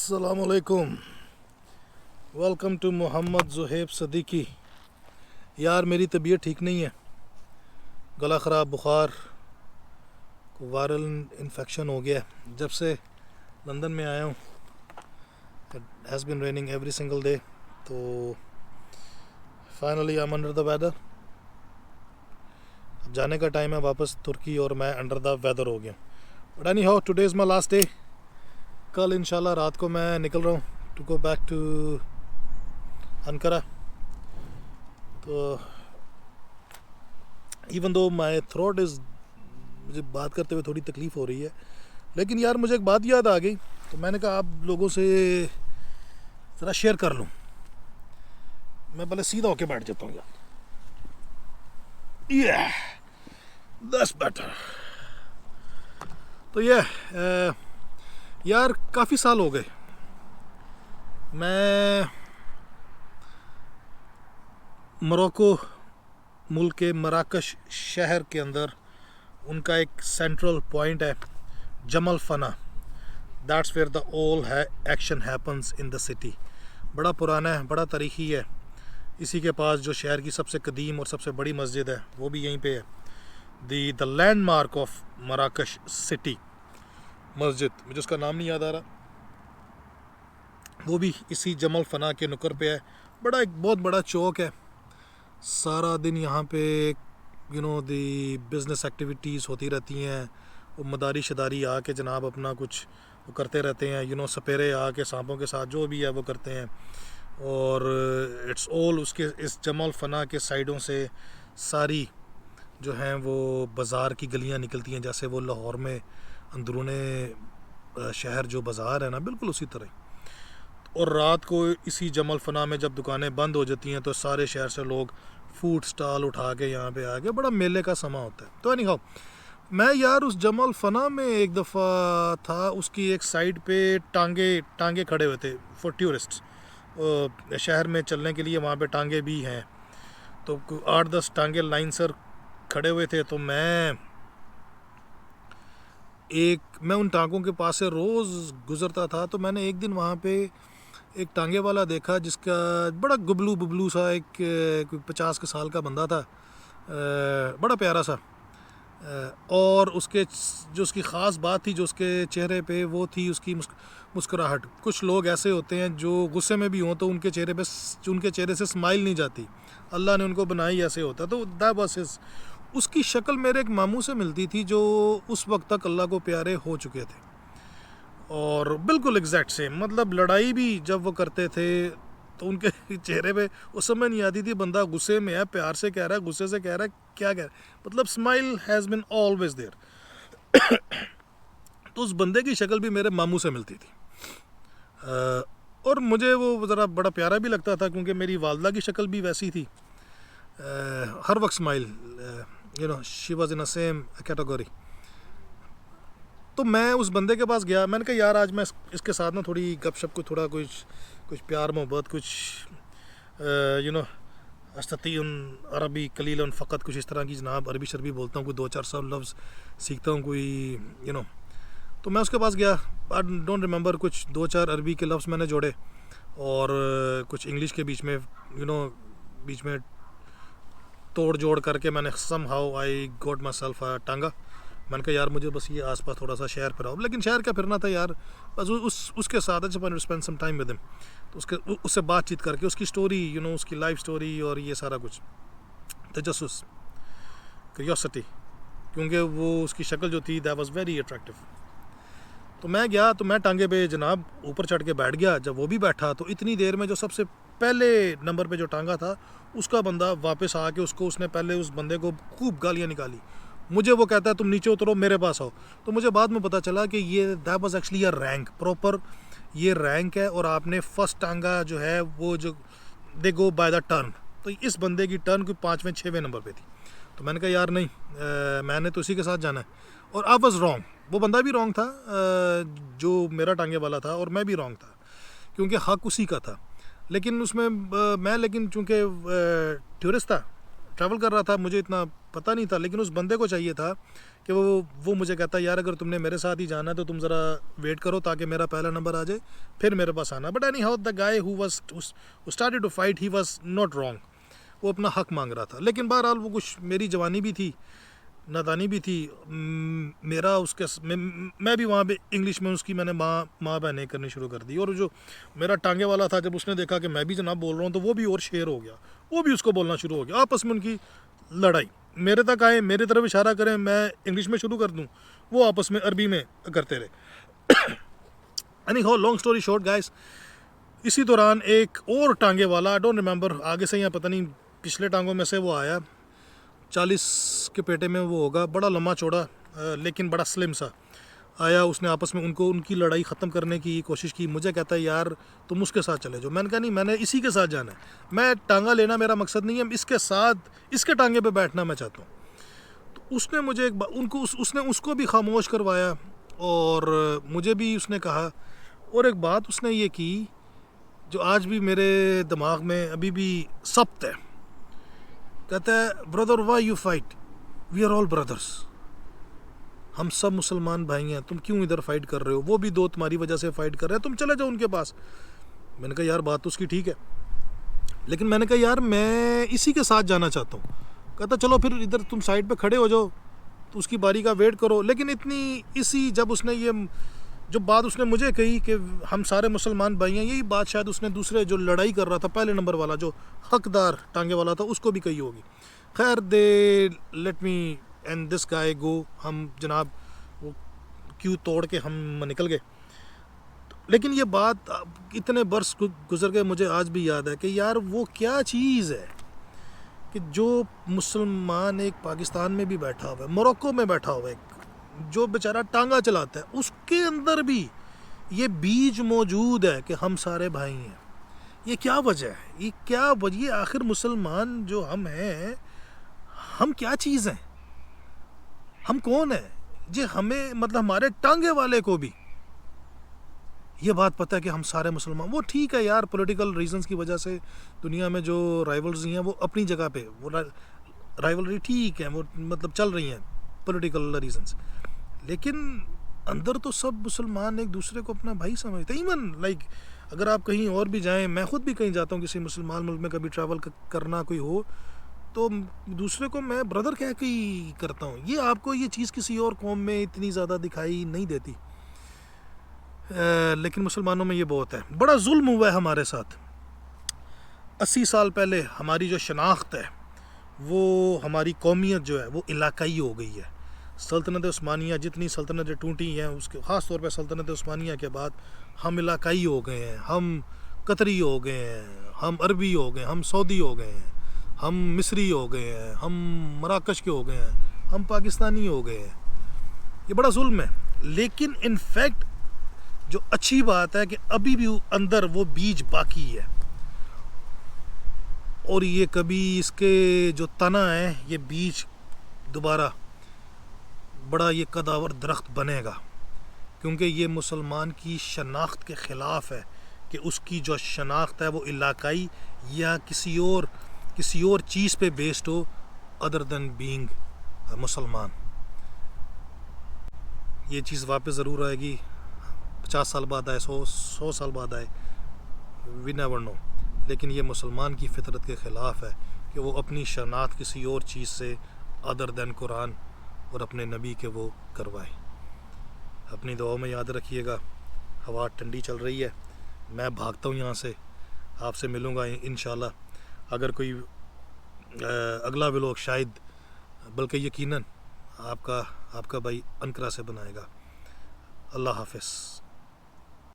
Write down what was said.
अस्सलामुअलैकुम। Welcome to Mohammad Zuhaib Siddiqui. यार मेरी तबीयत ठीक नहीं है, गला ख़राब, बुखार, वायरल इन्फेक्शन हो गया है। जब से लंदन में आया हूँ it has been raining every single day, तो finally I am under the weather. अब जाने का टाइम है वापस तुर्की और मैं अंडर द वेदर हो गया। But anyhow, today is my last day. कल इंशाल्लाह रात को मैं निकल रहा हूँ to go back to Ankara. तो even though my throat is, मुझे बात करते हुए थोड़ी तकलीफ़ हो रही है, लेकिन यार मुझे एक बात याद आ गई, तो मैंने कहा आप लोगों से ज़रा शेयर कर लूँ। मैं पहले सीधा होके बैठ जाता हूँ यार, ये दैट्स बेटर। तो ये यार काफ़ी साल हो गए मैं मोरक्को मुल्क के मराकश शहर के अंदर, उनका एक सेंट्रल पॉइंट है जमल फना, दैट्स वेयर द ऑल है action happens in the city. बड़ा पुराना है, बड़ा तारीखी है। इसी के पास जो शहर की सबसे कदीम और सबसे बड़ी मस्जिद है वो भी यहीं पे है, द लैंडमार्क ऑफ मराकश सिटी मस्जिद, मुझे उसका नाम नहीं याद आ रहा, वो भी इसी जमल फना के नुक्कर पे है। बड़ा एक बहुत बड़ा चौक है, सारा दिन यहाँ पे दी बिज़नेस एक्टिविटीज़ होती रहती हैं। वो मदारी शदारी आके जनाब अपना कुछ वो करते रहते हैं, सपेरे आके सांपों के साथ जो भी है वो करते हैं। और इट्स ऑल उसके इस जमल फना के साइडों से सारी जो हैं वो बाज़ार की गलियाँ निकलती हैं, जैसे वो लाहौर में अंदरूने शहर जो बाज़ार है ना, बिल्कुल उसी तरह। और रात को इसी जमल फना में जब दुकानें बंद हो जाती हैं तो सारे शहर से लोग फूड स्टॉल उठा के यहाँ पे आ गए, बड़ा मेले का समा होता है। तो एनीहाउ, मैं यार उस जमल फना में एक दफ़ा था, उसकी एक साइड पे टांगे खड़े हुए थे फॉर टूरिस्ट, शहर में चलने के लिए वहाँ पे टांगे भी हैं। तो 8-10 टांगे लाइन सर खड़े हुए थे। तो मैं उन टांगों के पास से रोज़ गुज़रता था। तो मैंने एक दिन वहाँ पे एक टांगे वाला देखा जिसका बड़ा गुबलू बुबलू सा एक कोई 50 के साल का बंदा था, बड़ा प्यारा सा। और उसके जो उसकी ख़ास बात थी जो उसके चेहरे पे, वो थी उसकी मुस्कुराहट। कुछ लोग ऐसे होते हैं जो गुस्से में भी हों तो उनके चेहरे से स्माइल नहीं जाती, अल्लाह ने उनको बनाई ऐसे होता। तो दैट वाज हिज, उसकी शक्ल मेरे एक मामू से मिलती थी जो उस वक्त तक अल्लाह को प्यारे हो चुके थे, और बिल्कुल एग्जैक्ट सेम। मतलब लड़ाई भी जब वो करते थे तो उनके चेहरे पे उस समय नहीं आती थी बंदा गुस्से में है, प्यार से कह रहा है, गुस्से से कह रहा है, क्या कह रहा है, मतलब smile has been always there. तो उस बंदे की शक्ल भी मेरे मामू से मिलती थी, और मुझे वो ज़रा बड़ा प्यारा भी लगता था क्योंकि मेरी वालदा की शक्ल भी वैसी थी, हर वक्त smile, she was in a same category. तो मैं उस बंदे के पास गया, मैंने कहा यार आज मैं इसके साथ ना थोड़ी गपशप को थोड़ा कुछ प्यार मोहब्बत, कुछ अस्ततीन अरबी कलीलन फ़कत, कुछ इस तरह की जनाब अरबी शरबी बोलता हूँ, कोई 2-4 लफ्ज़ सीखता हूँ कोई तो मैं उसके पास गया, आई डोंट रिमेंबर, कुछ 2-4 अरबी के लफ्ज़ मैंने जोड़े और कुछ इंग्लिश के बीच में तोड़ जोड़ करके मैंने somehow I got myself a टांगा। मैंने कहा यार मुझे बस ये आसपास थोड़ा सा शहर फिराओ, लेकिन शहर क्या फिरना था यार, बस उसके साथ spend some time with him. तो उससे बातचीत करके उसकी स्टोरी, उसकी लाइफ स्टोरी और ये सारा कुछ, तजस्सुस, क्यूरियोसिटी, क्योंकि वो उसकी शक्ल जो थी दैट वाज वेरी अट्रैक्टिव। तो मैं गया, तो मैं टांगे पे जनाब ऊपर चढ़ के बैठ गया। जब वो भी बैठा तो इतनी देर में जो सबसे पहले नंबर पे जो टांगा था उसका बंदा वापस आके उसने पहले उस बंदे को खूब गालियाँ निकाली। मुझे वो कहता है तुम नीचे उतरो, मेरे पास आओ। तो मुझे बाद में पता चला कि ये that was actually a rank, proper ये रैंक है, और आपने फर्स्ट टांगा जो है वो जो दे गो बाय द टर्न, तो इस बंदे की टर्न कोई 5वें-6वें नंबर पे थी। तो मैंने कहा यार नहीं, मैंने तो उसी के साथ जाना है। और आई वाज रॉन्ग, वो बंदा भी रॉन्ग था जो मेरा टांगे वाला था, और मैं भी रॉन्ग था क्योंकि हक उसी का था। लेकिन उसमें मैं चूँकि टूरिस्ट था, ट्रैवल कर रहा था, मुझे इतना पता नहीं था, लेकिन उस बंदे को चाहिए था कि वो मुझे कहता यार अगर तुमने मेरे साथ ही जाना है तो तुम ज़रा वेट करो ताकि मेरा पहला नंबर आ जाए, फिर मेरे पास आना। But anyhow the guy who started to fight he was not wrong, वो अपना हक मांग रहा था। लेकिन बहरहाल वो कुछ मेरी जवानी भी थी, नादानी भी थी मेरा उसके मैं भी वहाँ पे इंग्लिश में उसकी मैंने माँ बहनें करनी शुरू कर दी। और जो मेरा टांगे वाला था, जब उसने देखा कि मैं भी जनाब बोल रहा हूँ तो वो भी और शेर हो गया, वो भी उसको बोलना शुरू हो गया। आपस में उनकी लड़ाई, मेरे तक आए, मेरी तरफ इशारा करें, मैं इंग्लिश में शुरू कर दूँ, वो आपस में अरबी में करते रहे। Any how long story short guys, इसी दौरान एक और टांगे वाला, आई डोंट रिमेंबर आगे से या पता नहीं पिछले टांगों में से वो आया, 40 के पेटे में वो होगा, बड़ा लम्बा चौड़ा लेकिन बड़ा स्लिम सा आया। उसने आपस में उनकी लड़ाई ख़त्म करने की कोशिश की। मुझे कहता है यार तुम उसके साथ चले जाओ। मैंने कहा नहीं, मैंने इसी के साथ जाना है, मैं टांगा लेना मेरा मकसद नहीं है, इसके साथ इसके टांगे पे बैठना मैं चाहता हूँ। तो उसने मुझे उसने उसको भी खामोश करवाया और मुझे भी उसने कहा। और एक बात उसने ये की जो आज भी मेरे दिमाग में अभी भी सख्त है। कहता है brother why you fight, we are all brothers, हम सब मुसलमान भाई हैं, तुम क्यों इधर फाइट कर रहे हो, वो भी दो तुम्हारी वजह से फाइट कर रहे हैं, तुम चले जाओ उनके पास। मैंने कहा यार बात तो उसकी ठीक है, लेकिन मैंने कहा यार मैं इसी के साथ जाना चाहता हूँ। कहता चलो फिर इधर तुम साइड पे खड़े हो जाओ, तो उसकी बारी का वेट करो। लेकिन जब उसने ये जो बात उसने मुझे कही कि हम सारे मुसलमान भाई हैं, यही बात शायद उसने दूसरे जो लड़ाई कर रहा था पहले नंबर वाला जो हकदार टांगे वाला था उसको भी कही होगी। खैर they let me and this guy go, हम जनाब वो क्यों तोड़ के हम निकल गए। लेकिन ये बात इतने बरस गुजर गए, मुझे आज भी याद है कि यार वो क्या चीज़ है कि जो मुसलमान एक पाकिस्तान में भी बैठा हुआ है, मोरक्को में बैठा हुआ है, जो बेचारा टांगा चलाता है, उसके अंदर भी ये बीज मौजूद है कि हम सारे भाई हैं। ये क्या वजह है, ये क्या वजह, ये आखिर मुसलमान जो हम हैं, हम क्या चीज़ हैं, हम कौन है जे हमें मतलब हमारे टांगे वाले को भी ये बात पता है कि हम सारे मुसलमान। वो ठीक है यार, पॉलिटिकल रीजंस की वजह से दुनिया में जो राइवल्स हैं वो अपनी जगह पे, वो राइवलरी ठीक है, वो मतलब चल रही हैं पॉलिटिकल रीजंस, लेकिन अंदर तो सब मुसलमान एक दूसरे को अपना भाई समझते हैं। इवन लाइक अगर आप कहीं और भी जाएं, मैं खुद भी कहीं जाता हूं किसी मुसलमान मुल्क में, कभी ट्रैवल करना कोई हो तो दूसरे को मैं ब्रदर कह के ही करता हूं। ये आपको ये चीज़ किसी और कौम में इतनी ज़्यादा दिखाई नहीं देती, लेकिन मुसलमानों में ये बहुत है। बड़ा जुल्म हुआ है हमारे साथ। 80 साल पहले हमारी जो शनाख्त है, वो हमारी कौमियत जो है वो इलाकाई हो गई है। सल्तनत उस्मानिया जितनी सल्तनतें टूटी हैं, उसके ख़ास तौर पे सल्तनत उस्मानिया के बाद हम इलाकाई हो गए हैं, हम कतरी हो गए हैं, हम अरबी हो गए, हम सऊदी हो गए हैं, हम मिस्री हो गए हैं, हम मराकश के हो गए हैं, हम पाकिस्तानी हो गए हैं। ये बड़ा जुल्म है। लेकिन इनफैक्ट जो अच्छी बात है कि अभी भी अंदर वो बीज बाकी है, और ये कभी इसके जो तना है, ये बीज दोबारा बड़ा ये कदावर दरख्त बनेगा, क्योंकि ये मुसलमान की शनाख्त के ख़िलाफ़ है कि उसकी जो शनाख्त है वो इलाकाई या किसी और चीज़ पे बेस्ड हो अदर देन बीइंग मुसलमान। ये चीज़ वापस ज़रूर आएगी, 50 साल बाद आए, 100 साल बाद आए, वी नेवर नो। लेकिन ये मुसलमान की फितरत के ख़िलाफ़ है कि वो अपनी शनाख्त किसी और चीज़ से अदर देन कुरान और अपने नबी के वो करवाए। अपनी दुआओं में याद रखिएगा। हवा ठंडी चल रही है, मैं भागता हूँ यहाँ से, आपसे मिलूँगा इंशाल्लाह। अगर कोई अगला व्लॉग शायद, बल्कि यकीनन आपका भाई अनकरा से बनाएगा। अल्लाह हाफ़िज़।